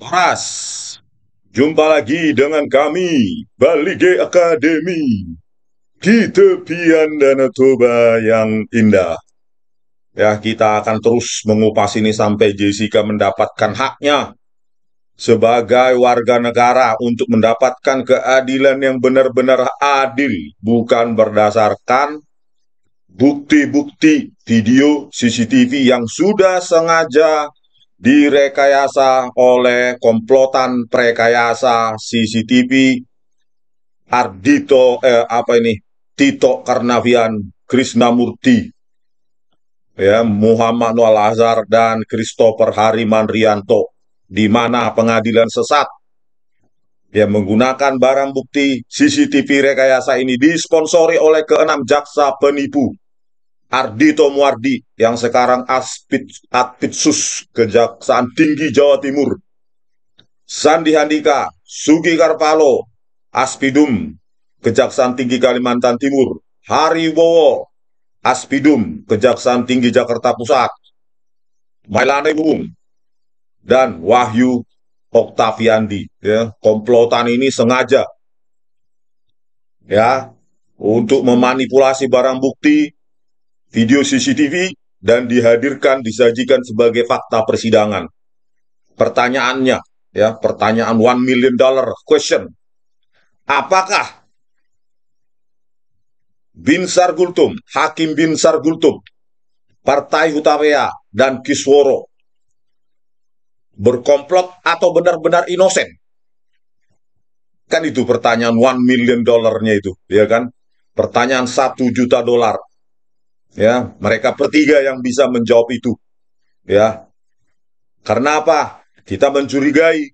Horas, jumpa lagi dengan kami, Balige Academy, di tepian Danau Toba yang indah. Ya, kita akan terus mengupas ini sampai Jessica mendapatkan haknya sebagai warga negara untuk mendapatkan keadilan yang benar-benar adil, bukan berdasarkan bukti-bukti video CCTV yang sudah sengaja direkayasa oleh komplotan prekayasa CCTV Tito Karnavian, Krisnamurti, ya, Muhammad Noel Azhar dan Christopher Harimanrianto, di mana pengadilan sesat yang menggunakan barang bukti CCTV rekayasa ini disponsori oleh keenam jaksa penipu Ardhito Muardi yang sekarang Atpitsus Kejaksaan Tinggi Jawa Timur, Sandi Handika, Sugi Karpalo, Aspidum, Kejaksaan Tinggi Kalimantan Timur, Hari Bowo, Aspidum, Kejaksaan Tinggi Jakarta Pusat, Mailane Bung, dan Wahyu Oktaviandi. Ya, komplotan ini sengaja ya untuk memanipulasi barang bukti video CCTV dan dihadirkan disajikan sebagai fakta persidangan. Pertanyaannya, ya, pertanyaan $1 million question. Apakah Binsar Gultum, Hakim Binsar Gultum, Partai Hutapea, dan Kisworo berkomplot atau benar-benar inosen? Kan itu pertanyaan $1 million-nya itu, ya kan? Pertanyaan $1 juta. Ya, mereka bertiga yang bisa menjawab itu. Ya, karena apa? Kita mencurigai,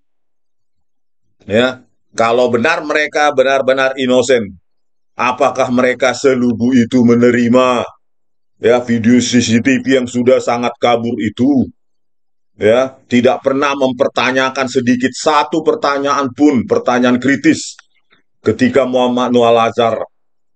ya, kalau benar mereka benar-benar inosen, apakah mereka selugu itu menerima ya video CCTV yang sudah sangat kabur itu, ya, tidak pernah mempertanyakan sedikit satu pertanyaan pun, pertanyaan kritis ketika Muhammad Noel Azhar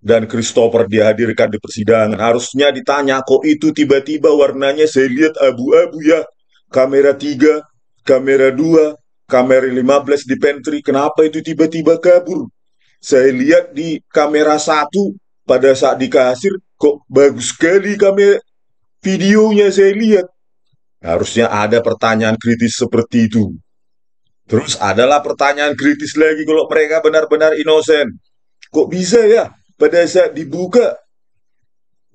dan Christopher dihadirkan di persidangan. Harusnya ditanya, kok itu tiba-tiba warnanya saya lihat abu-abu ya, kamera 3, kamera 2, kamera 15 di pantry, kenapa itu tiba-tiba kabur? Saya lihat di kamera 1 pada saat di kasir, kok bagus sekali kamera videonya saya lihat. Harusnya ada pertanyaan kritis seperti itu. Terus adalah pertanyaan kritis lagi kalau mereka benar-benar inosen. Kok bisa ya pada saat dibuka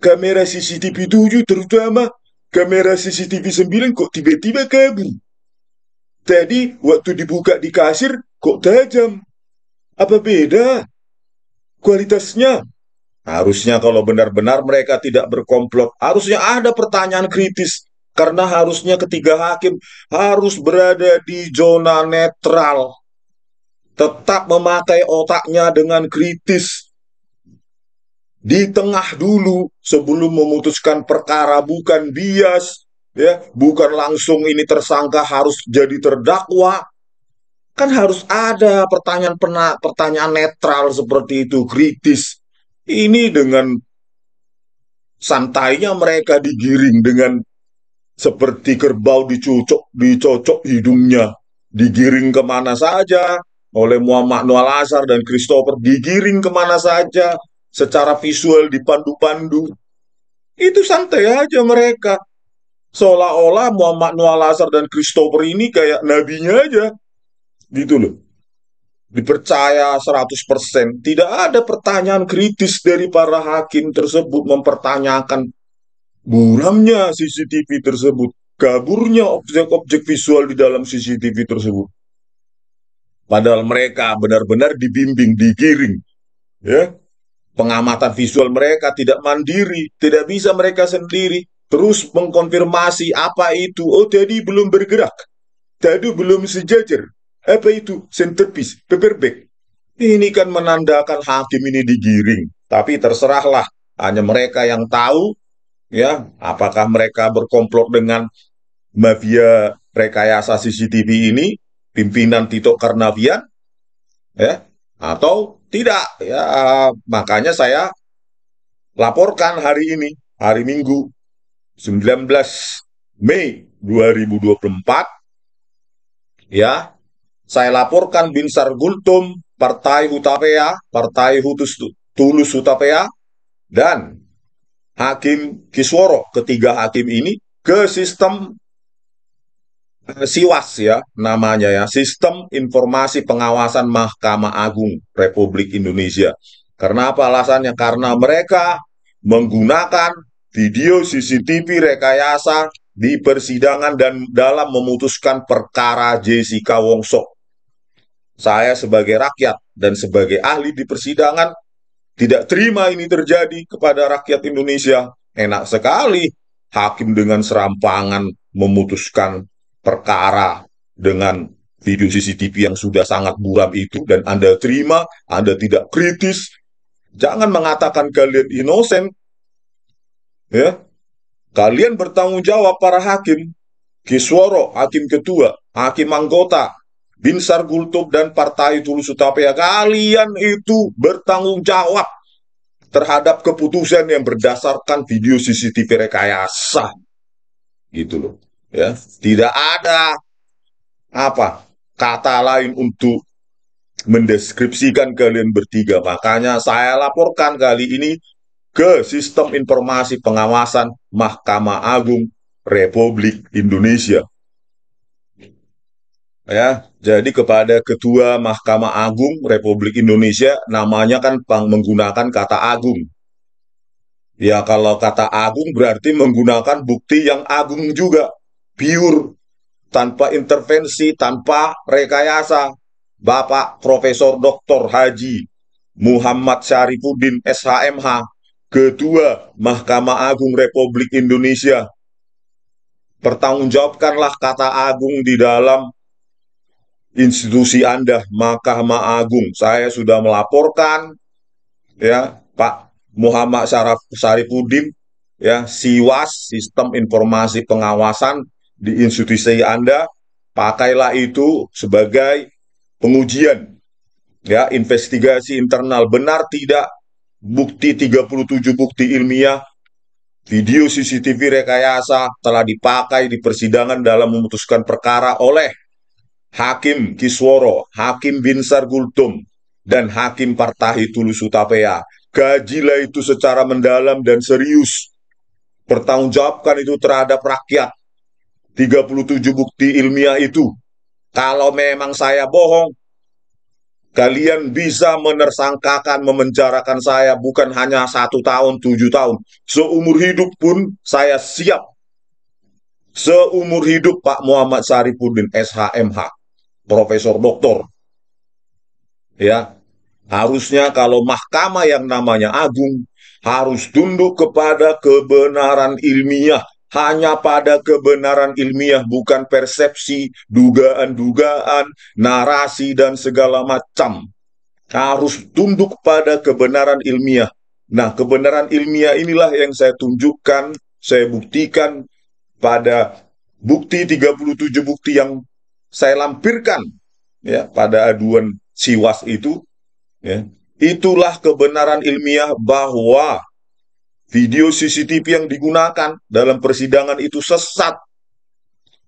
kamera CCTV 7 terutama kamera CCTV 9 kok tiba-tiba kabur? Tadi waktu dibuka di kasir kok tajam? Apa beda kualitasnya? Harusnya kalau benar-benar mereka tidak berkomplot, harusnya ada pertanyaan kritis. Karena harusnya ketiga hakim harus berada di zona netral. Tetap memakai otaknya dengan kritis. Di tengah dulu sebelum memutuskan perkara, bukan bias. Ya, bukan langsung ini tersangka harus jadi terdakwa. Kan harus ada pertanyaan netral seperti itu, kritis. Ini dengan santainya mereka digiring dengan seperti kerbau dicocok hidungnya, digiring kemana saja oleh Muhammad Noel Azhar dan Christopher, digiring kemana saja secara visual dipandu-pandu. Itu santai aja mereka, seolah-olah Muhammad Noel Azhar dan Christopher ini kayak nabinya aja, gitu loh, dipercaya 100%. Tidak ada pertanyaan kritis dari para hakim tersebut mempertanyakan buramnya CCTV tersebut, kaburnya objek-objek visual di dalam CCTV tersebut. Padahal mereka benar-benar dibimbing, digiring, ya. Pengamatan visual mereka tidak mandiri, tidak bisa mereka sendiri. Terus mengkonfirmasi apa itu. Oh, tadi belum bergerak. Tadi belum sejajar. Apa itu? Centerpiece, paperback. Ini kan menandakan hakim ini digiring. Tapi terserahlah, hanya mereka yang tahu, ya, apakah mereka berkomplot dengan mafia rekayasa CCTV ini, pimpinan Tito Karnavian, ya, atau tidak, ya. Makanya saya laporkan hari ini, hari Minggu 19 Mei 2024, ya, Saya laporkan Binsar Gultum, Partai Hutapea, Partai Hutus Tulus Hutapea, dan Hakim Kisworo, ketiga hakim ini ke sistem SIWAS ya namanya ya, Sistem Informasi Pengawasan Mahkamah Agung Republik Indonesia. Karena apa alasannya? Karena mereka menggunakan video CCTV rekayasa di persidangan dan dalam memutuskan perkara Jessica Wongso. Saya sebagai rakyat dan sebagai ahli di persidangan tidak terima ini terjadi kepada rakyat Indonesia. Enak sekali hakim dengan serampangan memutuskan perkara dengan video CCTV yang sudah sangat buram itu, dan Anda terima, Anda tidak kritis. Jangan mengatakan kalian innocent, ya. Kalian bertanggung jawab para hakim. Kisworo, hakim ketua, hakim anggota, Binsar Gultub dan Partai Tulus Utapaya, kalian itu bertanggung jawab terhadap keputusan yang berdasarkan video CCTV rekayasa, gitu loh. Ya, tidak ada apa kata lain untuk mendeskripsikan kalian bertiga. Makanya saya laporkan kali ini ke Sistem Informasi Pengawasan Mahkamah Agung Republik Indonesia. Ya, jadi kepada Ketua Mahkamah Agung Republik Indonesia, namanya kan menggunakan kata agung. Ya, kalau kata agung berarti menggunakan bukti yang agung juga, pure, tanpa intervensi, tanpa rekayasa. Bapak Profesor Dr. Haji Muhammad Syarifuddin SHMH, Ketua Mahkamah Agung Republik Indonesia, pertanggungjawabkanlah kata agung di dalam institusi Anda, Mahkamah Agung. Saya sudah melaporkan ya Pak Muhammad Syarifuddin, ya, SIWAS, Sistem Informasi Pengawasan di institusi Anda. Pakailah itu sebagai pengujian, ya, investigasi internal. Benar tidak bukti 37 bukti ilmiah video CCTV rekayasa telah dipakai di persidangan dalam memutuskan perkara oleh Hakim Kisworo, Hakim Binsar Gultum, dan Hakim Partai Tulus Utapea. Kajilah itu secara mendalam dan serius. Pertanggungjawabkan itu terhadap rakyat. 37 bukti ilmiah itu. Kalau memang saya bohong, kalian bisa menersangkakan, memenjarakan saya bukan hanya 1 tahun, 7 tahun. Seumur hidup pun saya siap. Seumur hidup Pak Muhammad Syarifuddin SHMH, Profesor Doktor. Ya, harusnya kalau mahkamah yang namanya agung harus tunduk kepada kebenaran ilmiah, hanya pada kebenaran ilmiah, bukan persepsi, dugaan-dugaan, narasi, dan segala macam. Harus tunduk pada kebenaran ilmiah. Nah, kebenaran ilmiah inilah yang saya tunjukkan, saya buktikan pada bukti 37 bukti yang saya lampirkan ya pada aduan SIWAS itu, ya. Itulah kebenaran ilmiah bahwa video CCTV yang digunakan dalam persidangan itu sesat,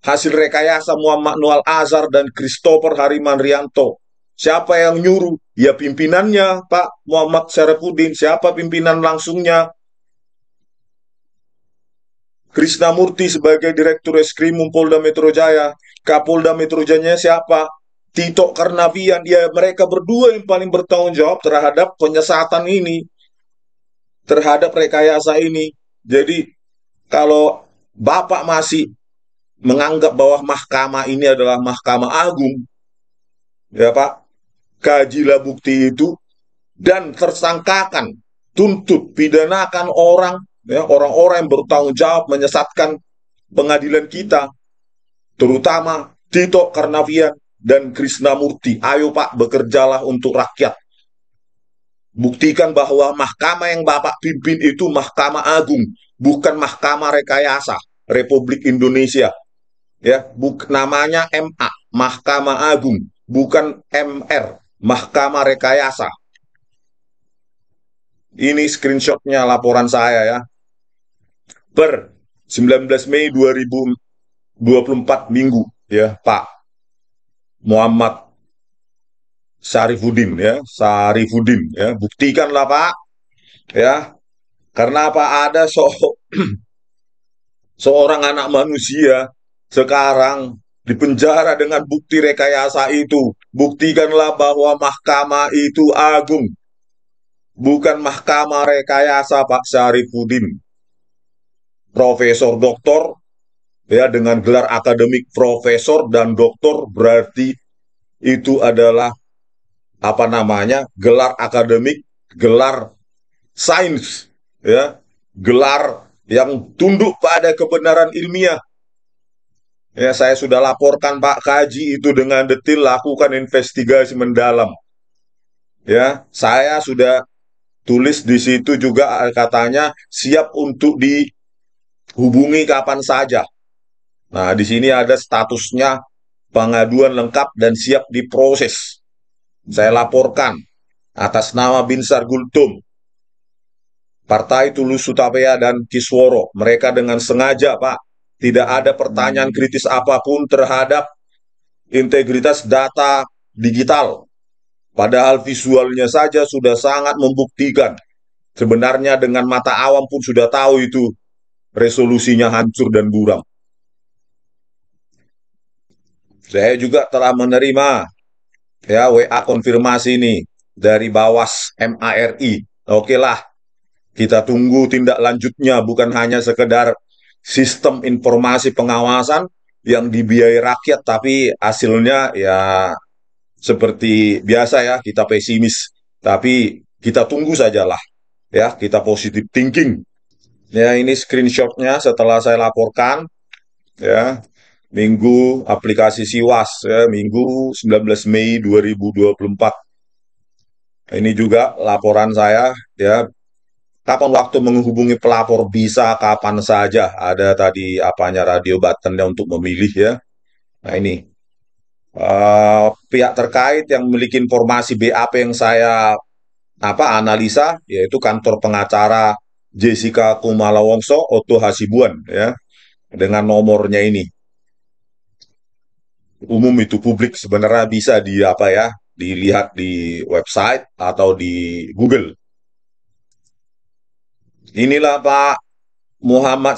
hasil rekayasa Muhammad Nual Azhar dan Christopher Harimanrianto. Siapa yang nyuruh? Ya pimpinannya Pak Muhammad Syarifuddin. Siapa pimpinan langsungnya? Krisnamurti sebagai Direktur Eskrimum Polda Metro Jaya. Kapolda Metro Jaya siapa? Tito Karnavian. Ya, mereka berdua yang paling bertanggung jawab terhadap penyesatan ini, terhadap rekayasa ini. Jadi kalau Bapak masih menganggap bahwa mahkamah ini adalah mahkamah agung, ya Pak, kajilah bukti itu dan tersangkakan, tuntut, pidanakan orang, ya, orang-orang yang bertanggung jawab menyesatkan pengadilan kita, terutama Tito Karnavian dan Krisnamurti. Ayo Pak, bekerjalah untuk rakyat. Buktikan bahwa mahkamah yang Bapak pimpin itu mahkamah agung, bukan mahkamah rekayasa Republik Indonesia. Ya, namanya MA, Mahkamah Agung, bukan MR, Mahkamah Rekayasa. Ini screenshotnya laporan saya ya. Per 19 Mei 2024 Minggu ya, Pak Muhammad Syarifudin ya, Syarifudin ya, buktikanlah Pak ya. Karena apa ada seorang anak manusia sekarang dipenjara dengan bukti rekayasa itu. Buktikanlah bahwa mahkamah itu agung, bukan mahkamah rekayasa Pak Syarifudin. Profesor doktor ya dengan gelar akademik profesor dan doktor berarti itu adalah apa namanya? Gelar akademik, gelar sains ya, gelar yang tunduk pada kebenaran ilmiah. Ya, saya sudah laporkan Pak, kaji itu dengan detail, lakukan investigasi mendalam. Ya, saya sudah tulis di situ juga katanya siap untuk dihubungi kapan saja. Nah, di sini ada statusnya pengaduan lengkap dan siap diproses. Saya laporkan atas nama Binsar Gultom, Partai Tulus Utapaya dan Kisworo. Mereka dengan sengaja, Pak, tidak ada pertanyaan kritis apapun terhadap integritas data digital. Padahal visualnya saja sudah sangat membuktikan. Sebenarnya dengan mata awam pun sudah tahu itu resolusinya hancur dan buram. Saya juga telah menerima ya WA konfirmasi ini dari Bawas MARI. Oke lah, kita tunggu tindak lanjutnya, bukan hanya sekedar sistem informasi pengawasan yang dibiayai rakyat, tapi hasilnya ya seperti biasa ya, kita pesimis. Tapi kita tunggu sajalah ya, kita positive thinking. Ya, ini screenshotnya setelah saya laporkan ya, Minggu aplikasi Siwas ya, Minggu 19 Mei 2024. Ini juga laporan saya ya, kapan waktu menghubungi pelapor bisa kapan saja. Ada tadi apanya radio buttonnya untuk memilih ya. Nah ini pihak terkait yang memiliki informasi BAP yang saya analisa yaitu kantor pengacara Jessica Kumala Wongso Oto Hasibuan ya dengan nomornya ini umum itu publik sebenarnya bisa dilihat di website atau di Google. Inilah Pak Muhammad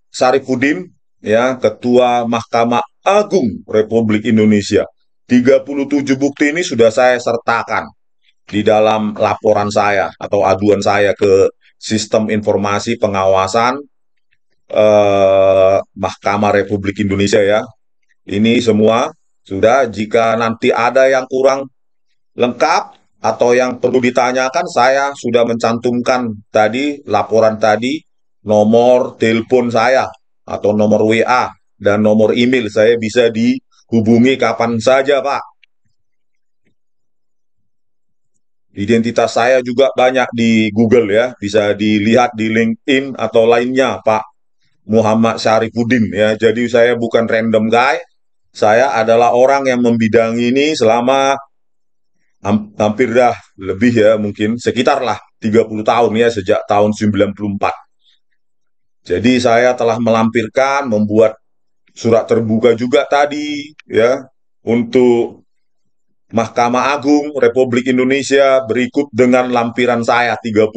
Syarifudin ya, Ketua Mahkamah Agung Republik Indonesia. 37 bukti ini sudah saya sertakan di dalam laporan saya atau aduan saya ke Sistem Informasi Pengawasan Mahkamah Republik Indonesia ya. Ini semua sudah, jika nanti ada yang kurang lengkap atau yang perlu ditanyakan, saya sudah mencantumkan tadi laporan tadi nomor telepon saya atau nomor WA dan nomor email saya bisa dihubungi kapan saja, Pak. Identitas saya juga banyak di Google ya, bisa dilihat di LinkedIn atau lainnya, Pak Muhammad Syarifudin ya. Jadi saya bukan random guy, saya adalah orang yang membidangi ini selama hampir dah lebih ya, mungkin sekitar lah 30 tahun ya, sejak tahun 94. Jadi saya telah melampirkan, membuat surat terbuka juga tadi ya untuk Mahkamah Agung Republik Indonesia berikut dengan lampiran saya 37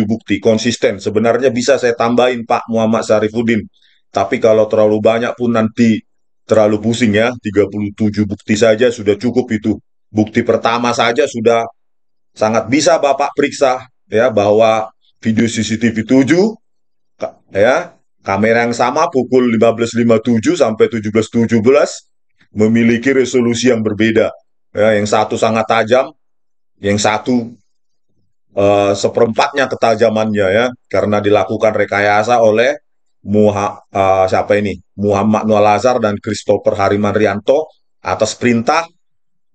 bukti konsisten. Sebenarnya bisa saya tambahin Pak Muhammad Syarifudin. Tapi kalau terlalu banyak pun nanti terlalu pusing ya. 37 bukti saja sudah cukup itu. Bukti pertama saja sudah sangat bisa Bapak periksa ya, bahwa video CCTV 7 ya, kamera yang sama pukul 15.57 sampai 17.17 memiliki resolusi yang berbeda. Ya, yang satu sangat tajam, yang satu seperempatnya ketajamannya ya, karena dilakukan rekayasa oleh siapa ini? Muhammad Noah Lazar dan Christopher Harimanrianto atas perintah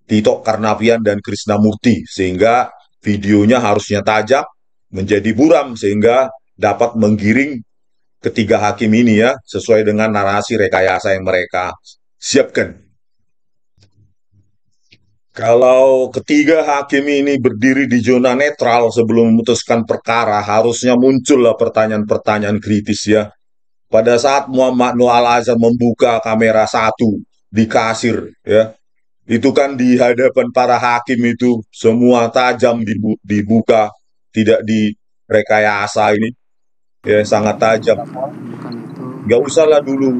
Tito Karnavian dan Krisnamurti, sehingga videonya harusnya tajam menjadi buram sehingga dapat menggiring ketiga hakim ini ya, sesuai dengan narasi rekayasa yang mereka siapkan. Kalau ketiga hakim ini berdiri di zona netral sebelum memutuskan perkara, harusnya muncullah pertanyaan-pertanyaan kritis ya. Pada saat Muhammad Noah Al-Azhar membuka kamera satu di kasir ya, Itu kan di hadapan para hakim itu semua tajam dibuka, tidak direkayasa ini, ya sangat tajam. bukan itu Nggak usahlah dulu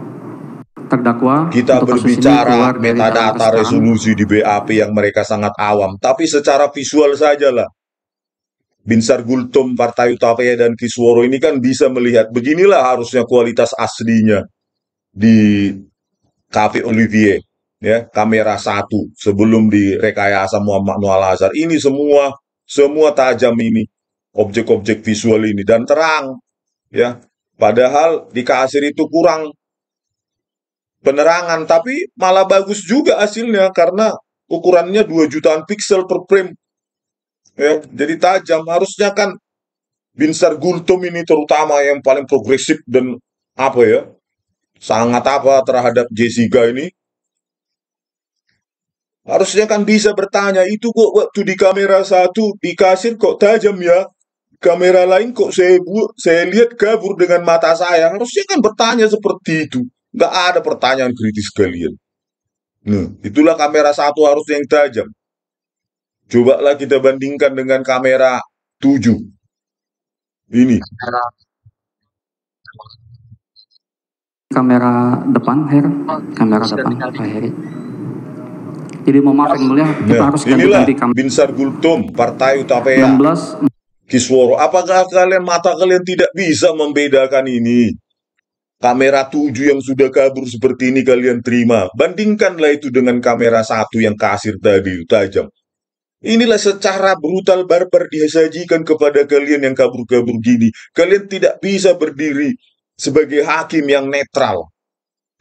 terdakwa kita untuk kasus ini berbicara keluar dari dalam metadata persidangan. resolusi di BAP yang mereka sangat awam, tapi secara visual sajalah. Binsar Gultom, Partai Utapaya, dan Kisworo ini kan bisa melihat beginilah harusnya kualitas aslinya di Cafe Olivier, ya, kamera satu sebelum direkayasa Muhammad Noor Al-Azhar. Ini semua tajam ini, objek-objek visual ini dan terang, ya. Padahal di kasir itu kurang penerangan, tapi malah bagus juga hasilnya karena ukurannya 2 jutaan piksel per frame, ya. Jadi tajam. Harusnya kan Binsar Gultom ini terutama yang paling progresif dan apa ya, sangat apa terhadap Jessica ini, harusnya kan bisa bertanya, itu kok waktu di kamera satu di kasir kok tajam ya, kamera lain kok saya lihat kabur dengan mata saya. Harusnya kan bertanya seperti itu. Nggak ada pertanyaan kritis kalian. Nah, itulah kamera satu harusnya yang tajam. Cobalah kita bandingkan dengan kamera 7. Ini. Kamera depan, kamera depan, Pak Heri. Jadi mohon maaf yang mulia, kita harus inilah ganti kamera. Binsar Gultom, Partai Utapaya, 16. Kisworo. Apakah mata kalian tidak bisa membedakan ini? Kamera 7 yang sudah kabur seperti ini kalian terima. Bandingkanlah itu dengan kamera 1 yang kasir tadi, tajam. Inilah secara brutal barbar disajikan kepada kalian yang kabur-kabur gini. Kalian tidak bisa berdiri sebagai hakim yang netral.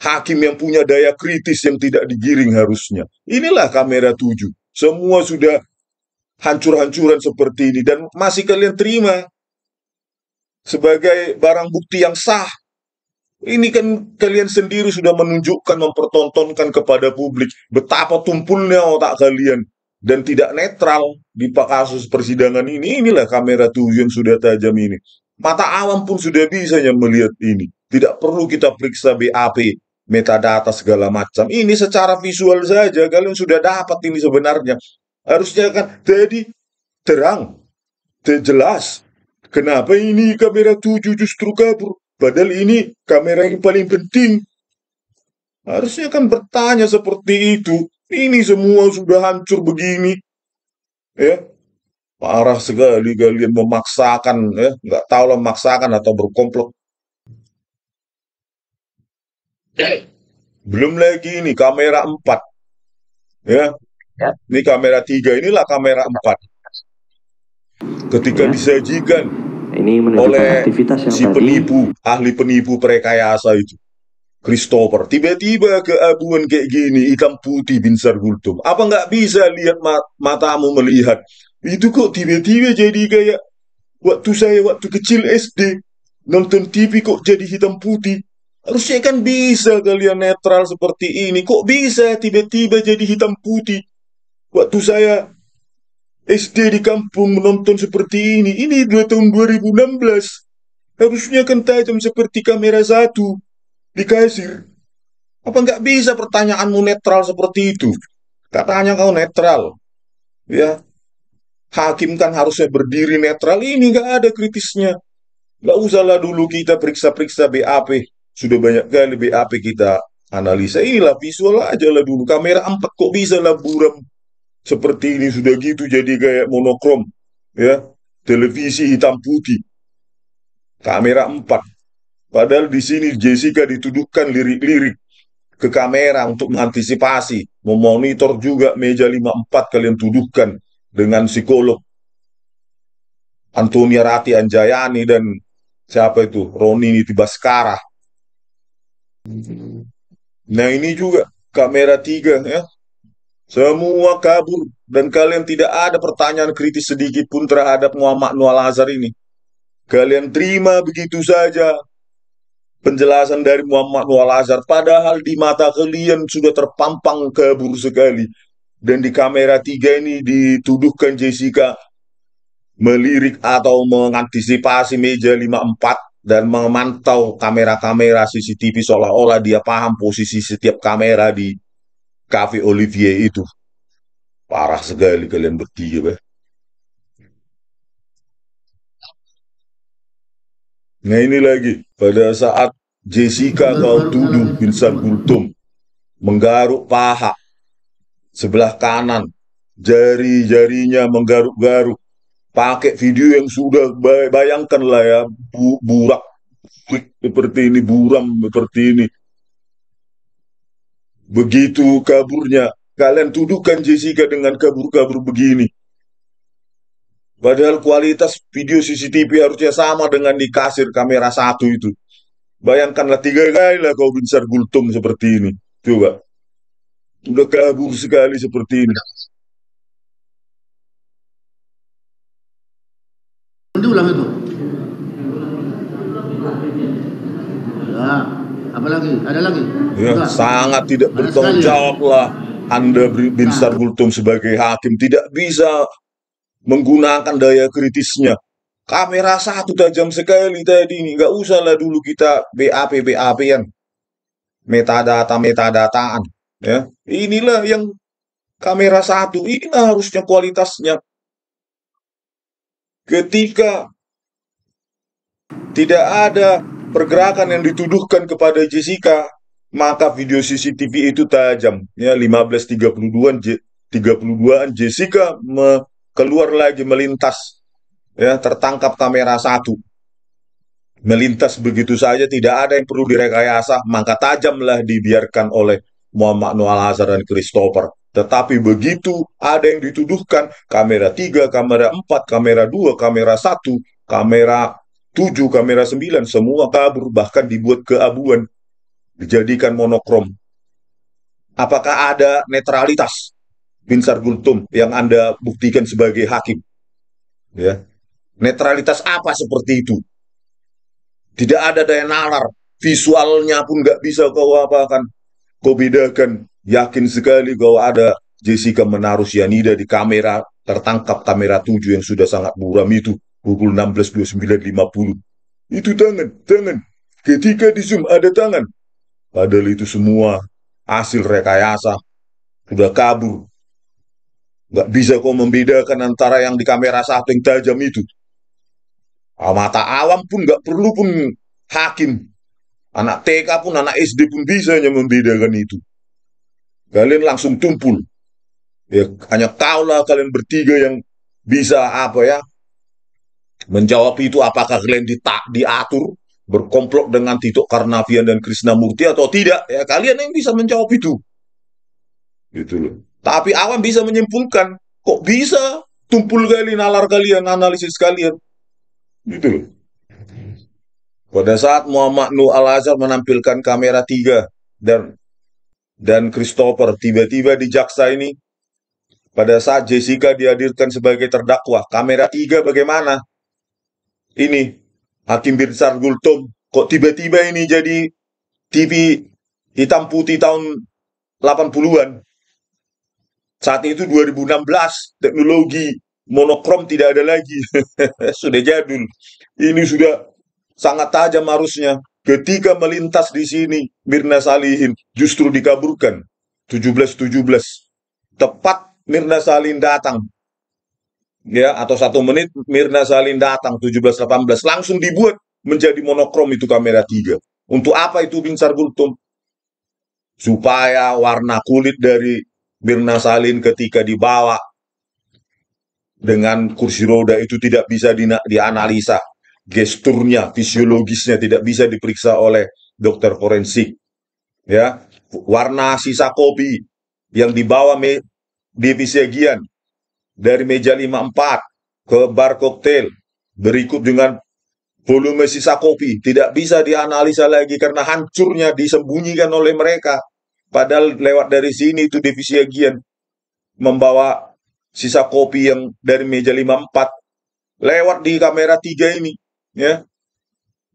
Hakim yang punya daya kritis yang tidak digiring harusnya. Inilah kamera 7. Semua sudah hancur-hancuran seperti ini dan masih kalian terima sebagai barang bukti yang sah. Ini kan kalian sendiri sudah menunjukkan, mempertontonkan kepada publik betapa tumpulnya otak kalian dan tidak netral di kasus persidangan ini. Inilah kamera 7 yang sudah tajam ini. Mata awam pun sudah bisa melihat ini. Tidak perlu kita periksa BAP, metadata segala macam. Ini secara visual saja kalian sudah dapat ini sebenarnya. Harusnya kan jadi terang, jelas. Kenapa ini kamera 7 justru kabur? Padahal ini kamera yang paling penting. Harusnya kan bertanya seperti itu. Ini semua sudah hancur begini. Ya, parah sekali kalian memaksakan, ya. Nggak tahu lah memaksakan atau berkomplot. Belum lagi ini kamera 4. Ya, ini kamera 3, inilah kamera 4. Ketika disajikan Ini oleh aktivitas yang si penipu, ahli penipu perekayasa itu, Christopher, tiba-tiba keabuan kayak gini, hitam putih Binsar Gultom. Apa nggak bisa lihat matamu melihat? Itu kok tiba-tiba jadi kayak waktu kecil SD, nonton TV kok jadi hitam putih. Harusnya kan bisa kalian netral seperti ini. Kok bisa tiba-tiba jadi hitam putih? Waktu saya SD di kampung menonton seperti ini tahun 2016. Harusnya kan tajam seperti kamera satu di kasir. Apa nggak bisa pertanyaanmu netral seperti itu? Katanya kau netral, ya. Hakim kan harusnya berdiri netral. Ini nggak ada kritisnya. Nggak usahlah dulu kita periksa-periksa BAP. Sudah banyak kali BAP kita analisa. Inilah visual aja lah dulu. Kamera 4 kok bisa lah buram seperti ini, sudah gitu jadi kayak monokrom, ya, televisi hitam putih, kamera 4. Padahal di sini Jessica dituduhkan lirik-lirik ke kamera untuk mengantisipasi, memonitor juga meja 54 kalian tuduhkan dengan psikolog Antonia Rati Anjayani dan siapa itu, Roni Niti Baskara. Nah ini juga kamera 3, ya. Semua kabur dan kalian tidak ada pertanyaan kritis sedikit pun terhadap Muhammad Noor Al-Azhar ini. Kalian terima begitu saja penjelasan dari Muhammad Noor Al-Azhar, padahal di mata kalian sudah terpampang kabur sekali. Dan di kamera 3 ini dituduhkan Jessica melirik atau mengantisipasi meja 54 dan memantau kamera-kamera CCTV seolah-olah dia paham posisi setiap kamera di Cafe Olivier itu. Parah sekali kalian bertiga, bah. Nah ini lagi, pada saat Jessica kau tuduh Binsar Gultom menggaruk paha sebelah kanan, jari-jarinya menggaruk-garuk, pakai video yang sudah bayangkan lah ya, burak seperti ini, buram seperti ini. Begitu kaburnya, kalian tuduhkan Jessica dengan kabur-kabur begini. Padahal kualitas video CCTV harusnya sama dengan di kasir kamera satu itu. Bayangkanlah 3 kali lah kau Binsar Gultom seperti ini. Coba, udah kabur sekali seperti ini. Nanti ulang itu. Ya, apa lagi? Ada lagi? Ya, Enggak. sangat tidak Banyak bertanggung sekali ya. jawab lah Anda Binsar Gultom sebagai hakim tidak bisa menggunakan daya kritisnya. Kamera satu tajam sekali tadi ini. Nggak usah lah dulu kita BAP-BAP-an. Metadata-metadataan. Ya. Inilah yang kamera satu. Inilah harusnya kualitasnya. Ketika tidak ada pergerakan yang dituduhkan kepada Jessica, maka video CCTV itu tajam. Ya, 15.32-an 32-an Jessica keluar lagi melintas. Ya, tertangkap kamera satu. Melintas begitu saja, tidak ada yang perlu direkayasa, maka tajamlah dibiarkan oleh Muhammad Noah Al-Azhar dan Christopher. Tetapi begitu ada yang dituduhkan, kamera 3, kamera 4, kamera 2, kamera 1, kamera 7, kamera 9, semua kabur, bahkan dibuat keabuan, dijadikan monokrom. Apakah ada netralitas Binsar Gultom yang Anda buktikan sebagai hakim? Ya. Netralitas apa seperti itu? Tidak ada daya nalar, visualnya pun nggak bisa kau apakan, kau bedakan. Yakin sekali kau ada Jessica menaruh cyanida di kamera, tertangkap kamera 7 yang sudah sangat buram itu, pukul 16.29.50. Itu tangan. Ketika di zoom ada tangan. Padahal itu semua hasil rekayasa, sudah kabur. Nggak bisa kau membedakan antara yang di kamera satu yang tajam itu. Mata awam pun nggak perlu pun hakim. Anak TK pun, anak SD pun bisa membedakan itu. Kalian langsung tumpul. Ya, hanya kaulah kalian bertiga yang bisa apa ya menjawab itu. Apakah kalian diatur berkomplot dengan Tito Karnavian dan Krishnamurti atau tidak? Ya, kalian yang bisa menjawab itu. Gitu loh. Tapi awam bisa menyimpulkan, kok bisa tumpul kali nalar kalian, analisis kalian. Gitu loh. Pada saat Muhammad Nuh Al-Azhar menampilkan kamera 3 dan Christopher tiba-tiba di jaksa ini, pada saat Jessica dihadirkan sebagai terdakwa, kamera 3 bagaimana? Ini Hakim Binsar Gultom kok tiba-tiba ini jadi TV hitam putih tahun 80-an. Saat itu 2016, teknologi monokrom tidak ada lagi. Sudah jadul. Ini sudah sangat tajam harusnya. Ketika melintas di sini, Mirna Salihin justru dikaburkan. 17:17. Tepat Mirna Salihin datang. Ya, atau 1 menit Mirna Salihin datang, 17:18. Langsung dibuat menjadi monokrom itu kamera 3. Untuk apa itu Binsar Gultom? Supaya warna kulit dari Mirna Salihin ketika dibawa dengan kursi roda itu tidak bisa dianalisa. Gesturnya, fisiologisnya tidak bisa diperiksa oleh dokter forensik. Ya, warna sisa kopi yang dibawa divisi Gian dari meja 54 ke bar koktail berikut dengan volume sisa kopi tidak bisa dianalisa lagi karena hancurnya disembunyikan oleh mereka. Padahal lewat dari sini itu divisi Gian membawa sisa kopi yang dari meja 54 lewat di kamera 3 ini. Ya,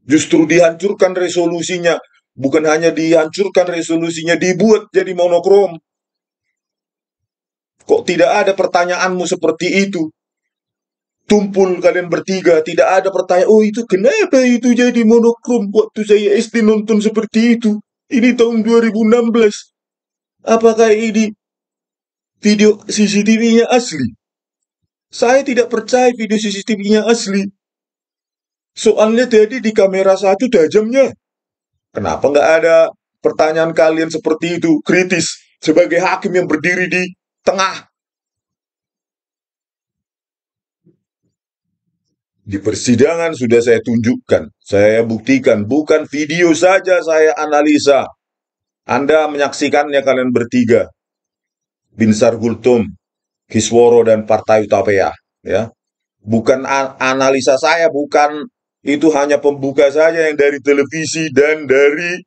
justru dihancurkan resolusinya, bukan hanya dihancurkan resolusinya, dibuat jadi monokrom. Kok tidak ada pertanyaanmu seperti itu? Tumpul kalian bertiga, tidak ada pertanyaan, oh itu kenapa itu jadi monokrom waktu saya SD nonton seperti itu. Ini tahun 2016. Apakah ini video CCTV-nya asli. Saya tidak percaya video CCTV-nya asli. Soalnya tadi di kamera 1 tajamnya. Kenapa nggak ada pertanyaan kalian seperti itu, kritis, sebagai hakim yang berdiri di tengah? Di persidangan sudah saya tunjukkan, saya buktikan, bukan video saja saya analisa. Anda menyaksikannya kalian bertiga, Binsar Gultom, Kisworo, dan Partai Utapea. Ya. Bukan analisa saya, bukan itu hanya pembuka saja yang dari televisi dan dari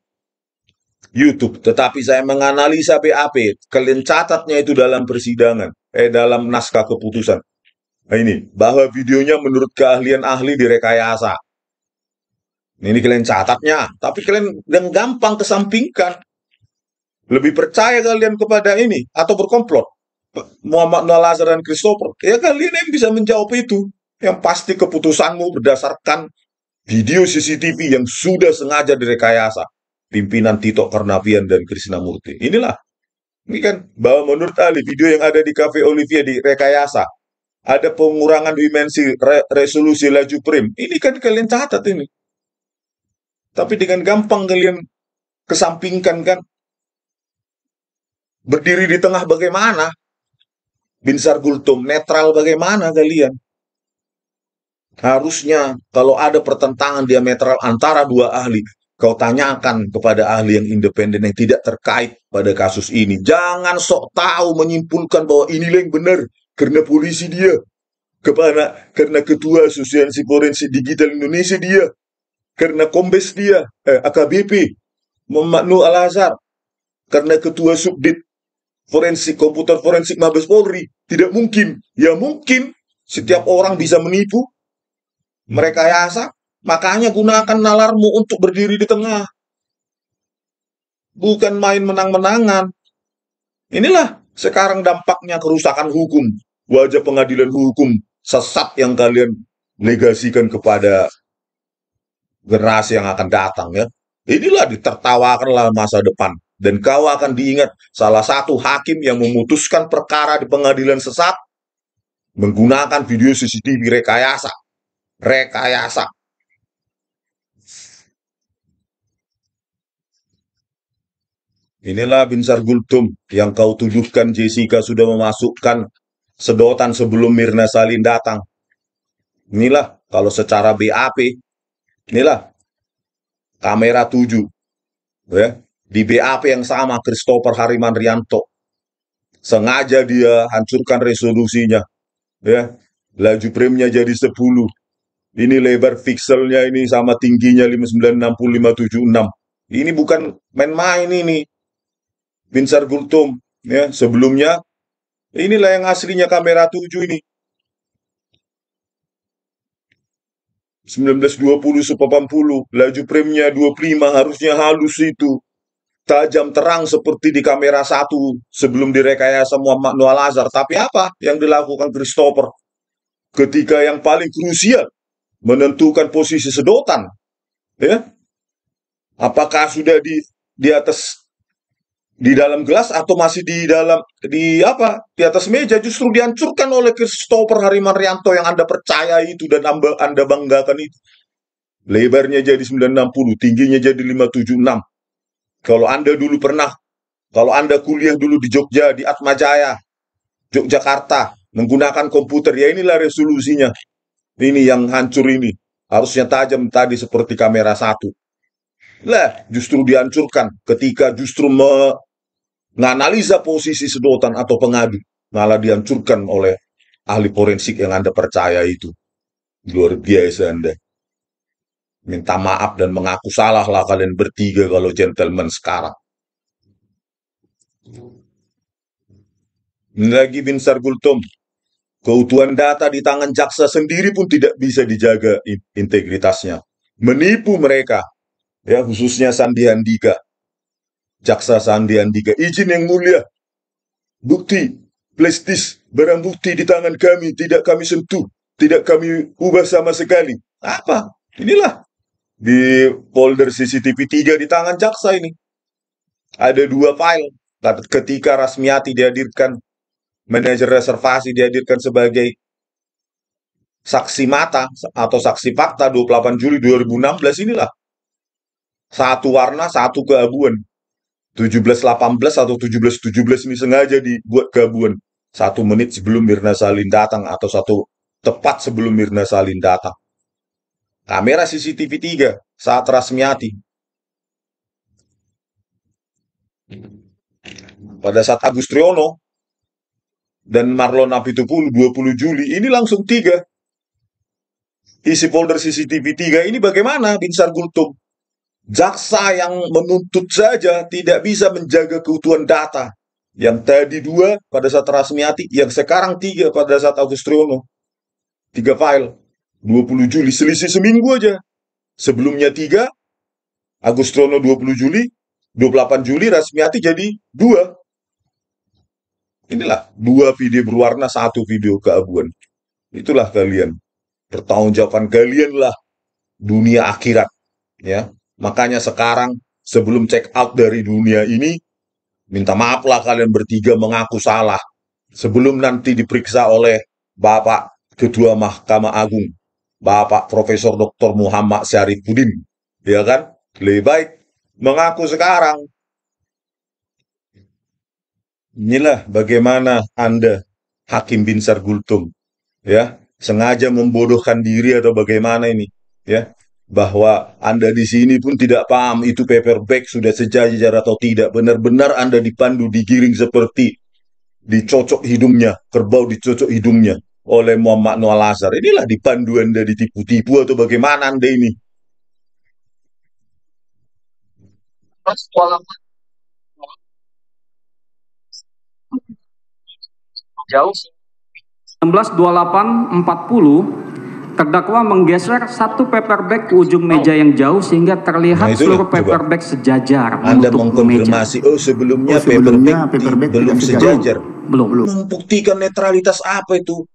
YouTube. Tetapi saya menganalisa BAP, kalian catatnya itu dalam persidangan, dalam naskah keputusan. Nah ini, bahwa videonya menurut keahlian ahli direkayasa. Ini kalian catatnya, tapi kalian dengan gampang kesampingkan. Lebih percaya kalian kepada ini, atau berkomplot Muhammad Noel Azhar dan Christopher. Ya kalian yang bisa menjawab itu. Yang pasti keputusanmu berdasarkan video CCTV yang sudah sengaja direkayasa. Pimpinan Tito Karnavian dan Krishnamurti. Inilah. Ini kan, bahwa menurut ahli, video yang ada di Cafe Olivia direkayasa. Ada pengurangan dimensi resolusi laju frame. Ini kan kalian catat ini. Tapi dengan gampang kalian kesampingkan kan. Berdiri di tengah bagaimana? Binsar Gultom, netral bagaimana kalian? Harusnya kalau ada pertentangan diametral antara dua ahli, kau tanyakan kepada ahli yang independen yang tidak terkait pada kasus ini. Jangan sok tahu menyimpulkan bahwa inilah yang benar karena polisi dia, karena ketua Asosiasi Forensik Digital Indonesia dia, karena Kombes dia, AKBP Muhammad Noel Azhar, karena ketua Subdit Forensik Komputer Forensik Mabes Polri. Tidak mungkin. Ya mungkin setiap orang bisa menipu, merekayasa. Makanya gunakan nalarmu untuk berdiri di tengah. Bukan main menang-menangan. Inilah sekarang dampaknya kerusakan hukum. Wajah pengadilan hukum sesat yang kalian legasikan kepada generasi yang akan datang ya. Inilah ditertawakanlah masa depan. Dan kau akan diingat salah satu hakim yang memutuskan perkara di pengadilan sesat menggunakan video CCTV rekayasa. Rekayasa. Inilah Binsar Gultom yang kau tuduhkan Jessica sudah memasukkan sedotan sebelum Mirna Salihin datang. Inilah kalau secara BAP, inilah kamera 7. Ya. Di BAP yang sama, Christopher Hariman Rianto. Sengaja dia hancurkan resolusinya. Ya. Laju frame-nya jadi 10. Ini lebar pixelnya ini sama tingginya 5960-576. Ini bukan main-main ini. Binsar Gultom. Ya. Sebelumnya, inilah yang aslinya kamera 7 ini. 1920-80. Laju frame-nya 25. Harusnya halus itu. Tajam terang seperti di kamera 1 sebelum direkayasa Muhammad Noel Azhar. Tapi apa yang dilakukan Christopher ketika yang paling krusial menentukan posisi sedotan? Ya, apakah sudah di atas di dalam gelas atau masih di atas meja? Justru dihancurkan oleh Christopher Hariman Rianto yang Anda percaya itu dan Anda banggakan itu. Lebarnya jadi 960, tingginya jadi 576. Kalau Anda kuliah dulu di Jogja, di Atmajaya, Yogyakarta, menggunakan komputer, ya inilah resolusinya. Ini yang hancur ini. Harusnya tajam tadi seperti kamera 1. Lah, justru dihancurkan ketika justru menganalisa posisi sedotan atau pengadu. Malah dihancurkan oleh ahli forensik yang Anda percaya itu. Luar biasa Anda. Minta maaf dan mengaku salah lah kalian bertiga kalau gentleman sekarang. Ini lagi Binsar Gultom. Keutuhan data di tangan jaksa sendiri pun tidak bisa dijaga integritasnya. Menipu mereka. Ya, khususnya Sandi Handika. Jaksa Sandi Handika. Izin yang mulia. Bukti. Flash disk. Barang bukti di tangan kami. Tidak kami sentuh. Tidak kami ubah sama sekali. Apa? Inilah. Di folder CCTV 3 di tangan jaksa ini. Ada 2 file. Ketika Rasmiati dihadirkan manajer reservasi dihadirkan sebagai saksi mata atau saksi fakta 28 Juli 2016 inilah. Satu warna, satu keabuan. 17.18 atau 17.17 ini sengaja dibuat keabuan. 1 menit sebelum Mirna Salihin datang atau tepat sebelum Mirna Salihin datang. Kamera CCTV 3 saat Rasmiati. Pada saat Agus Triyono dan Marlon Apitupulu 20 Juli, ini langsung 3. Isi folder CCTV 3 ini bagaimana, Binsar Gultom? Jaksa yang menuntut saja tidak bisa menjaga keutuhan data. Yang tadi 2 pada saat Rasmiati, yang sekarang 3 pada saat Agus Triyono. 3 file. 20 Juli, selisih seminggu aja. Sebelumnya 3, Agus Triyono 20 Juli, 28 Juli Rasmiati jadi 2. Inilah 2 video berwarna, 1 video keabuan. Itulah kalian. Pertanggungjawaban kalian lah dunia akhirat. Ya, makanya sekarang sebelum check out dari dunia ini, minta maaflah kalian bertiga mengaku salah. Sebelum nanti diperiksa oleh Bapak Ketua Mahkamah Agung, Bapak Profesor Dr. Muhammad Syarifudin. Ya kan? Lebih baik mengaku sekarang. Inilah bagaimana Anda, Hakim Binsar Gultom, ya, sengaja membodohkan diri atau bagaimana ini, ya, bahwa Anda di sini pun tidak paham itu paper bag sudah sejajar atau tidak. Benar-benar Anda dipandu, digiring seperti dicocok hidungnya, kerbau dicocok hidungnya oleh Muhammad Noah Lazar. Inilah dipandu Anda, ditipu-tipu atau bagaimana Anda ini? Jauh. 16.28.40 terdakwa menggeser satu paper bag ke ujung meja yang jauh sehingga terlihat seluruh paper bag sejajar Anda menutup meja. mengkonfirmasi, sebelumnya paper bag belum sejajar. Belum. Membuktikan netralitas apa itu?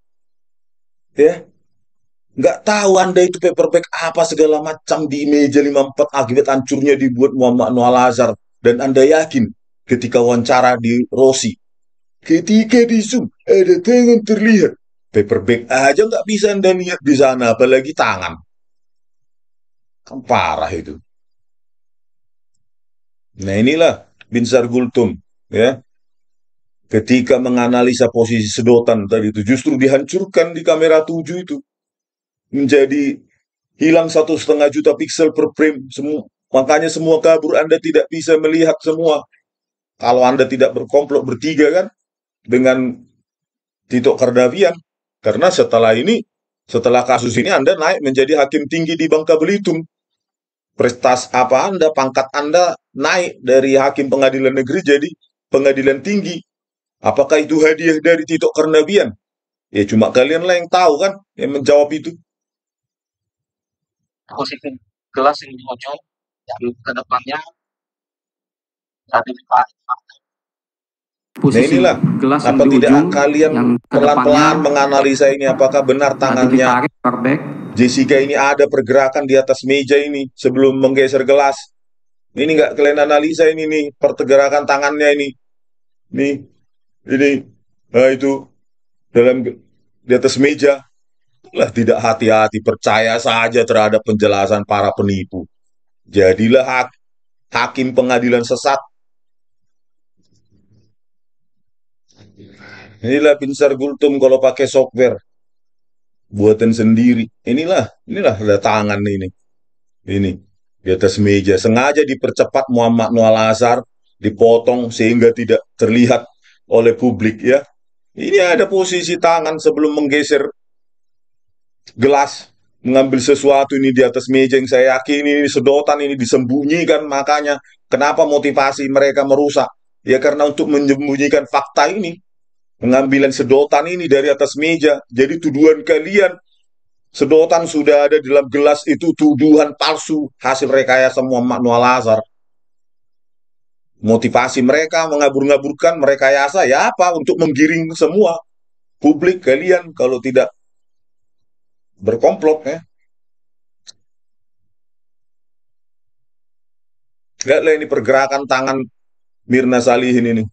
Ya, nggak tahu Anda itu paper bag apa segala macam di meja 54 akibat hancurnya dibuat Muhammad Noah Lazar. Dan Anda yakin ketika wawancara di Rossi, ketika di Zoom ada tangan terlihat, paper bag aja nggak bisa Anda lihat di sana, apalagi tangan. Kan parah itu. Nah inilah Binsar Gultom, ya. Ketika menganalisa posisi sedotan tadi itu justru dihancurkan di kamera 7 itu. Menjadi hilang 1,5 juta piksel per frame. Makanya semua kabur, Anda tidak bisa melihat semua. Kalau Anda tidak berkomplot bertiga kan dengan Tito Karnavian. Karena setelah kasus ini Anda naik menjadi hakim tinggi di Bangka Belitung. Prestasi apa Anda, pangkat Anda naik dari hakim pengadilan negeri jadi pengadilan tinggi. Apakah itu hadiah dari Tito Karnavian? Ya cuma kalian lah yang tahu kan, yang menjawab itu. Posisi gelas yang di ujung, yang ke depannya tadi Nah inilah, gelas apa tidak kalian pelan-pelan menganalisa ini, apakah benar tangannya Jessica ini ada pergerakan di atas meja ini sebelum menggeser gelas. Ini nggak kalian analisa ini nih, pergerakan tangannya ini. Ini, nah itu, di atas meja. Lah tidak hati-hati, percaya saja terhadap penjelasan para penipu. Jadilah hakim pengadilan sesat. Inilah Binsar Gultom kalau pakai software buatan sendiri. Inilah ada tangan ini. Ini di atas meja sengaja dipercepat Muhammad Noah Lazar, dipotong sehingga tidak terlihat oleh publik ya. Ini ada posisi tangan sebelum menggeser gelas, mengambil sesuatu ini di atas meja yang saya yakin ini sedotan ini disembunyikan. Makanya kenapa motivasi mereka merusak? Ya karena untuk menyembunyikan fakta ini. Pengambilan sedotan ini dari atas meja. Jadi tuduhan kalian sedotan sudah ada dalam gelas itu tuduhan palsu hasil rekayasa Muhammad Noah Lazar. Motivasi mereka mengabur-ngaburkan merekayasa ya apa? Untuk menggiring semua publik kalian kalau tidak berkomplot ya. Lihatlah ini pergerakan tangan Mirna Salihin ini.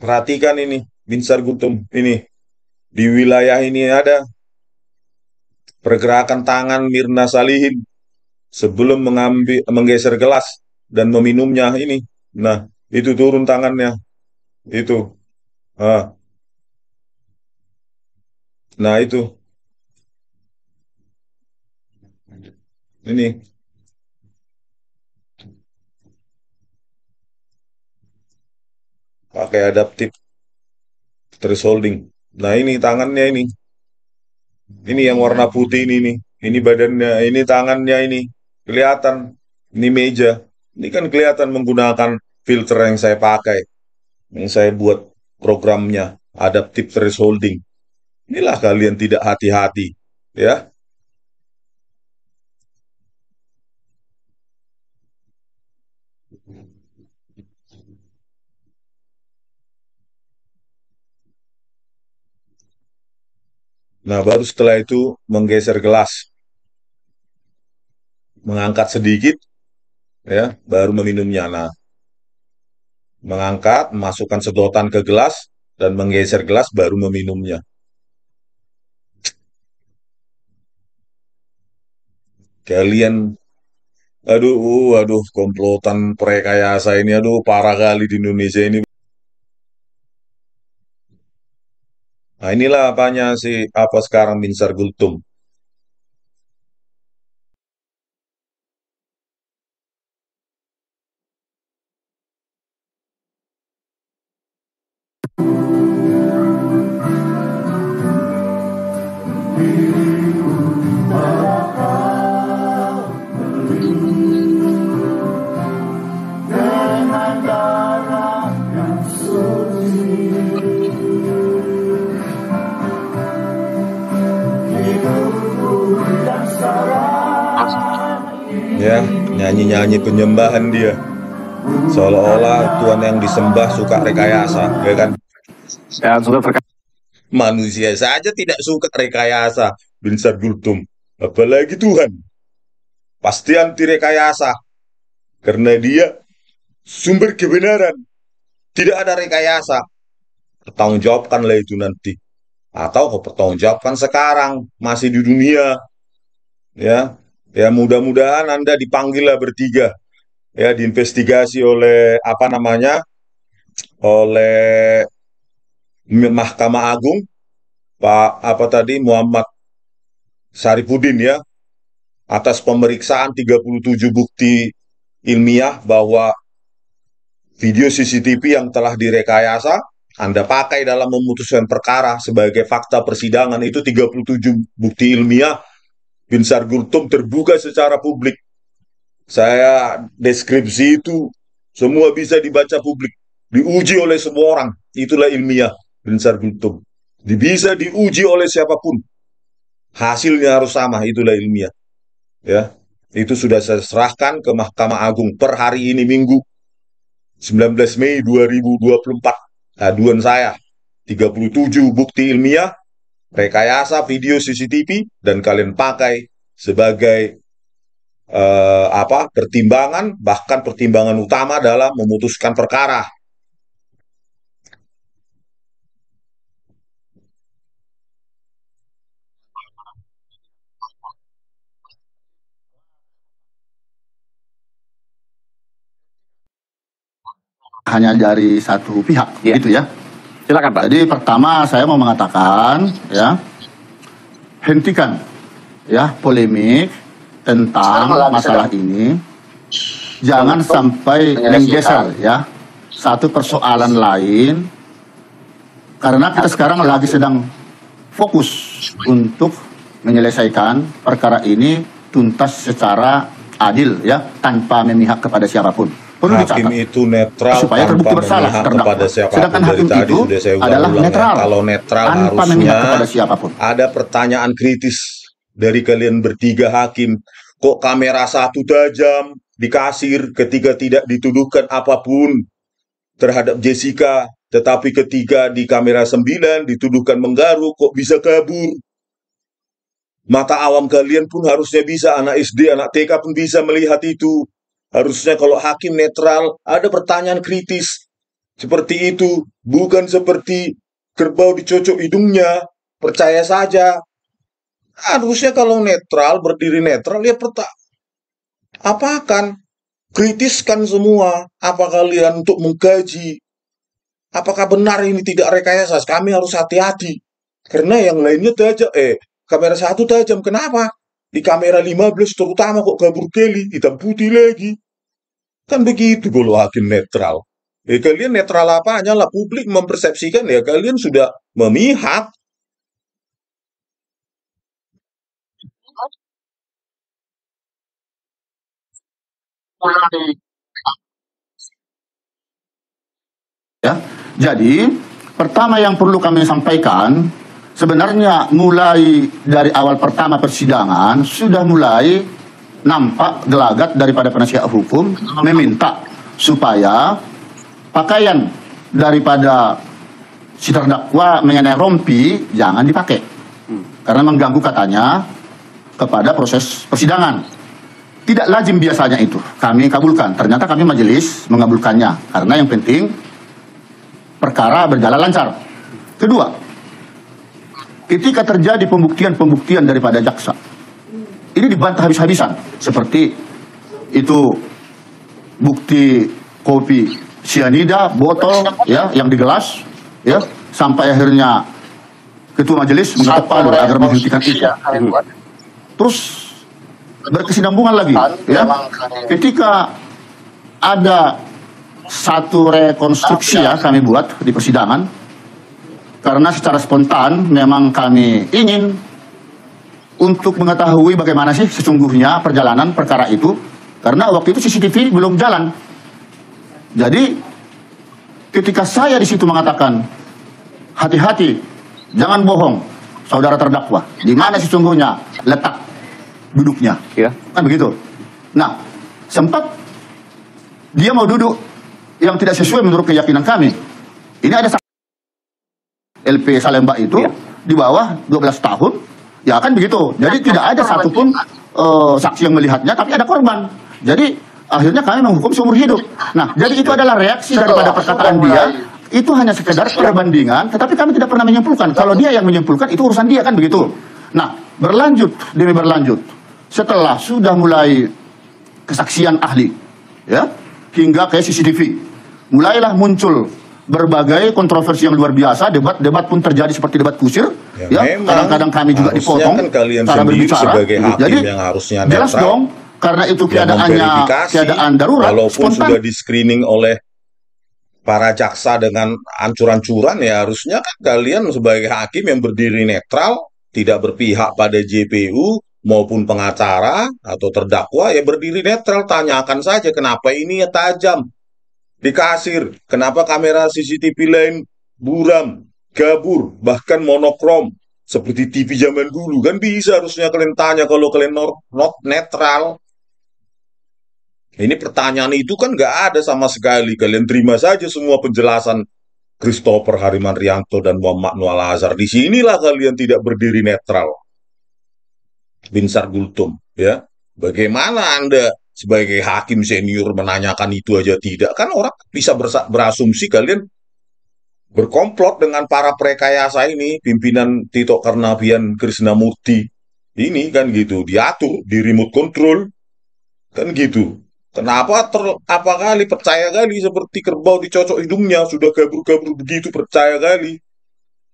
Perhatikan ini, Binsar Gultom. Ini, di wilayah ini ada pergerakan tangan Mirna Salihin sebelum menggeser gelas dan meminumnya ini. Nah, itu turun tangannya. Itu. Ah, nah, itu. Ini. Pakai adaptive thresholding. Nah, ini tangannya ini. Ini yang warna putih ini nih. Ini badannya, ini tangannya ini. Kelihatan. Ini meja. Ini kan kelihatan menggunakan filter yang saya pakai. Yang saya buat programnya. Adaptive thresholding. Inilah kalian tidak hati-hati. Ya. Nah, baru setelah itu menggeser gelas. Mengangkat sedikit. Ya, baru meminumnya. Nah, mengangkat, memasukkan sedotan ke gelas, dan menggeser gelas baru meminumnya. Kalian, aduh, komplotan prekayasa ini, aduh, parah kali di Indonesia ini. Nah, inilah apanya si apa sekarang Binsar Gultom. Ya, nyanyi-nyanyi penyembahan dia. Seolah-olah Tuhan yang disembah suka rekayasa, ya kan? Ya, sudah Manusia saja tidak suka rekayasa, Binsar Gultom. Apalagi Tuhan. Pasti anti rekayasa. Karena dia sumber kebenaran. Tidak ada rekayasa. Pertanggungjawabkanlah itu nanti. Atau kau pertanggungjawabkan sekarang, masih di dunia. Ya, ya mudah-mudahan Anda dipanggillah bertiga. Ya, diinvestigasi oleh apa namanya, oleh Mahkamah Agung, Pak apa tadi Muhammad Sarifudin ya, atas pemeriksaan 37 bukti ilmiah bahwa video CCTV yang telah direkayasa Anda pakai dalam memutuskan perkara sebagai fakta persidangan. Itu 37 bukti ilmiah Binsar Gultom terbuka secara publik. Saya deskripsi itu semua bisa dibaca publik, diuji oleh semua orang. Itulah ilmiah Binsar Gultom. Bisa diuji oleh siapapun. Hasilnya harus sama, itulah ilmiah. Ya, itu sudah saya serahkan ke Mahkamah Agung per hari ini Minggu 19 Mei 2024. Aduan saya 37 bukti ilmiah, rekayasa video CCTV, dan kalian pakai sebagai pertimbangan, bahkan pertimbangan utama dalam memutuskan perkara. Hanya dari satu pihak, Ya. gitu ya. Silakan Pak. Jadi pertama saya mau mengatakan, ya, hentikan, ya, polemik tentang masalah ini. Jangan sampai menggeser, ya, satu persoalan lain. Karena kita sekarang lagi sedang fokus untuk menyelesaikan perkara ini tuntas secara adil, ya, tanpa memihak kepada siapapun. Perlu Hakim dicatat itu netral supaya tanpa terbukti bersalah memihak terdakwa. kepada siapapun. Sedangkan Dari hakim tadi itu sudah saya adalah ulang-ulang ya. netral Kalau netral tanpa memihak harusnya kepada siapapun. ada pertanyaan kritis dari kalian bertiga hakim. Kok kamera satu tajam di kasir ketika tidak dituduhkan apapun terhadap Jessica, tetapi ketika di kamera 9 dituduhkan menggaruk, kok bisa kabur? Mata awam kalian pun harusnya bisa, anak SD, anak TK pun bisa melihat itu. Harusnya kalau hakim netral, ada pertanyaan kritis seperti itu. Bukan seperti kerbau dicocok hidungnya, percaya saja. Harusnya kalau netral, berdiri netral, ya apakan, kritiskan semua. Apa kalian untuk mengkaji, apakah benar ini tidak rekayasa? Kami harus hati-hati. Karena yang lainnya tajam, kamera satu tajam. Kenapa? Di kamera 15 terutama kok kabur Kelly, hitam putih lagi. Kan begitu kalau hakim netral. Kalian netral apanya lah, publik mempersepsikan ya kalian sudah memihak. Ya. Jadi, pertama yang perlu kami sampaikan, sebenarnya mulai dari awal pertama persidangan sudah mulai nampak gelagat daripada penasihat hukum meminta supaya pakaian daripada si terdakwa mengenai rompi jangan dipakai karena mengganggu katanya kepada proses persidangan. Tidak lazim biasanya itu kami kabulkan. Ternyata kami majelis mengabulkannya karena yang penting perkara berjalan lancar. Kedua, ketika terjadi pembuktian daripada jaksa, ini dibantah habis-habisan. Seperti itu bukti kopi sianida, botol, ya, yang di gelas, ya, sampai akhirnya ketua majelis mengetuk palu agar menghentikan itu. Terus berkesinambungan lagi, ya, ketika ada satu rekonstruksi ya kami buat di persidangan karena secara spontan memang kami ingin untuk mengetahui bagaimana sih sesungguhnya perjalanan perkara itu karena waktu itu CCTV belum jalan. Jadi ketika saya di situ mengatakan hati-hati, jangan bohong, saudara terdakwa, di mana sesungguhnya letak duduknya, Ya. kan begitu. Nah, sempat dia mau duduk yang tidak sesuai menurut keyakinan kami. Ini ada LP Salemba itu di bawah 12 tahun, ya kan begitu. Jadi tidak ada satupun saksi yang melihatnya, tapi ada korban. Jadi akhirnya kami menghukum seumur hidup. Nah, jadi itu adalah reaksi daripada perkataan dia. Itu hanya sekedar perbandingan, tetapi kami tidak pernah menyimpulkan. Kalau dia yang menyimpulkan, itu urusan dia, kan begitu. Nah, berlanjut demi berlanjut. Setelah sudah mulai kesaksian ahli, ya, hingga ke CCTV, mulailah muncul berbagai kontroversi yang luar biasa. Debat pun terjadi seperti debat kusir. Ya, kadang-kadang kami juga dipotong kan kalian cara sendiri berbicara. sebagai hakim Jadi yang harusnya jelas netral, dong, karena itu yang memverifikasi, keadaan darurat, walaupun spontan. sudah di-screening oleh para jaksa dengan ancur-ancuran, ya harusnya kan kalian sebagai hakim yang berdiri netral, tidak berpihak pada JPU maupun pengacara atau terdakwa, ya berdiri netral. Tanyakan saja kenapa ini ya tajam di kasir, kenapa kamera CCTV lain buram, gabur, bahkan monokrom seperti TV zaman dulu. Kan bisa harusnya kalian tanya kalau kalian not netral. Ini pertanyaan itu kan nggak ada sama sekali. Kalian terima saja semua penjelasan Christopher Harimanrianto dan Muhammad Noel Azhar. Di sinilah kalian tidak berdiri netral. Binsar Gultum, ya. Bagaimana Anda sebagai hakim senior menanyakan itu aja tidak? Kan orang bisa berasumsi kalian berkomplot dengan para prekayasa ini, pimpinan Tito Karnavian Krisnamurti. Ini kan gitu, diatur di remote control. Kan gitu. Kenapa apa kali percaya kali seperti kerbau dicocok hidungnya sudah kabur-kabur begitu percaya kali,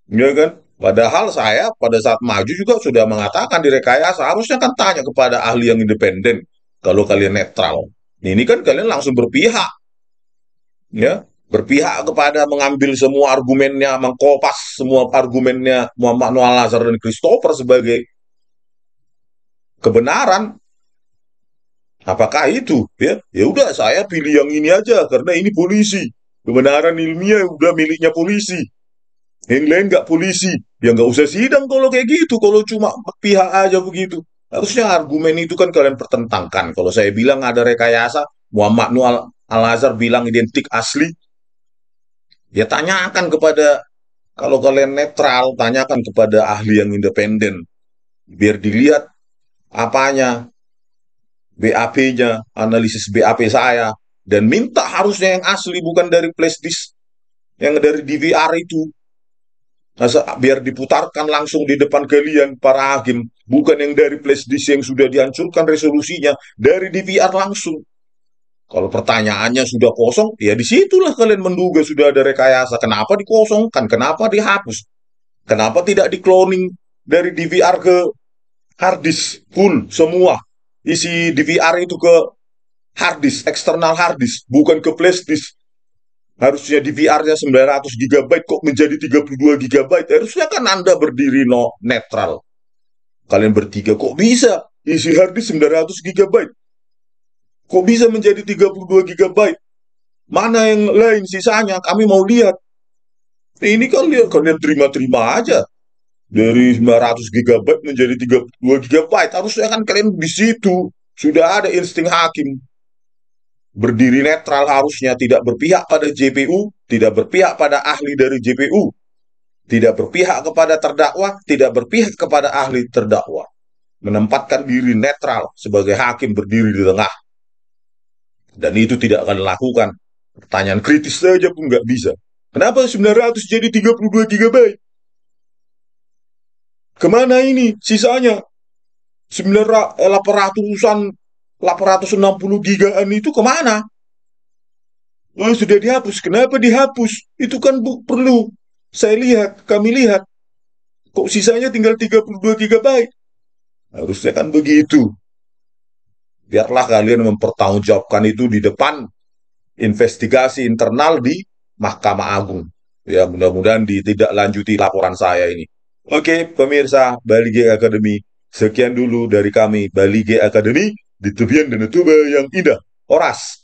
ya kan? Padahal saya pada saat maju juga sudah mengatakan direkayasa. Harusnya kan tanya kepada ahli yang independen. Kalau kalian netral, ini kan kalian langsung berpihak, ya, berpihak kepada mengambil semua argumennya, mengkopas semua argumennya Muhammad Noel Azhar dan Christopher sebagai kebenaran. Apakah itu? Ya, ya udah saya pilih yang ini aja karena ini polisi. Kebenaran ilmiah udah miliknya polisi. Yang lain nggak polisi. Ya nggak usah sidang kalau kayak gitu. Kalau cuma pihak aja begitu. Harusnya argumen itu kan kalian pertentangkan. Kalau saya bilang ada rekayasa, Muhammad Noel Al-Azhar bilang identik asli. Ya tanyakan kepada, kalau kalian netral, tanyakan kepada ahli yang independen. Biar dilihat apanya, BAP-nya, analisis BAP saya, dan minta harusnya yang asli bukan dari flash disk. yang dari DVR itu. Biar diputarkan langsung di depan kalian para hakim, bukan yang dari flash disk yang sudah dihancurkan resolusinya, dari DVR langsung. Kalau pertanyaannya sudah kosong, ya disitulah kalian menduga sudah ada rekayasa. Kenapa dikosongkan? Kenapa dihapus? Kenapa tidak di-cloning dari DVR ke hard disk full semua? Isi DVR itu ke hard disk, eksternal hard disk, bukan ke flash disk. Harusnya DVR-nya 900 GB kok menjadi 32 GB. Harusnya kan Anda berdiri netral. Kalian bertiga kok bisa isi hard disk 900 GB? Kok bisa menjadi 32 GB? Mana yang lain sisanya? Kami mau lihat. Ini kalian terima-terima aja. Dari 900 GB menjadi 32 GB. Harusnya kan kalian di situ. Sudah ada insting hakim. Berdiri netral harusnya, tidak berpihak pada JPU, tidak berpihak pada ahli dari JPU, tidak berpihak kepada terdakwa, tidak berpihak kepada ahli terdakwa. Menempatkan diri netral sebagai hakim berdiri di tengah. Dan itu tidak akan dilakukan. Pertanyaan kritis saja pun nggak bisa. Kenapa 900 jadi 32 GB? Kemana ini sisanya? 800-an, 860 gigaan itu kemana? Oh, sudah dihapus. Kenapa dihapus? Itu kan perlu. Kami lihat. Kok sisanya tinggal 32 GB? Harusnya kan begitu. Biarlah kalian mempertanggungjawabkan itu di depan investigasi internal di Mahkamah Agung. Ya, mudah-mudahan ditindaklanjuti laporan saya ini. Oke, pemirsa Bali G Academy. Sekian dulu dari kami, Bali G Academy, di tepian dan tuba yang indah. Oras.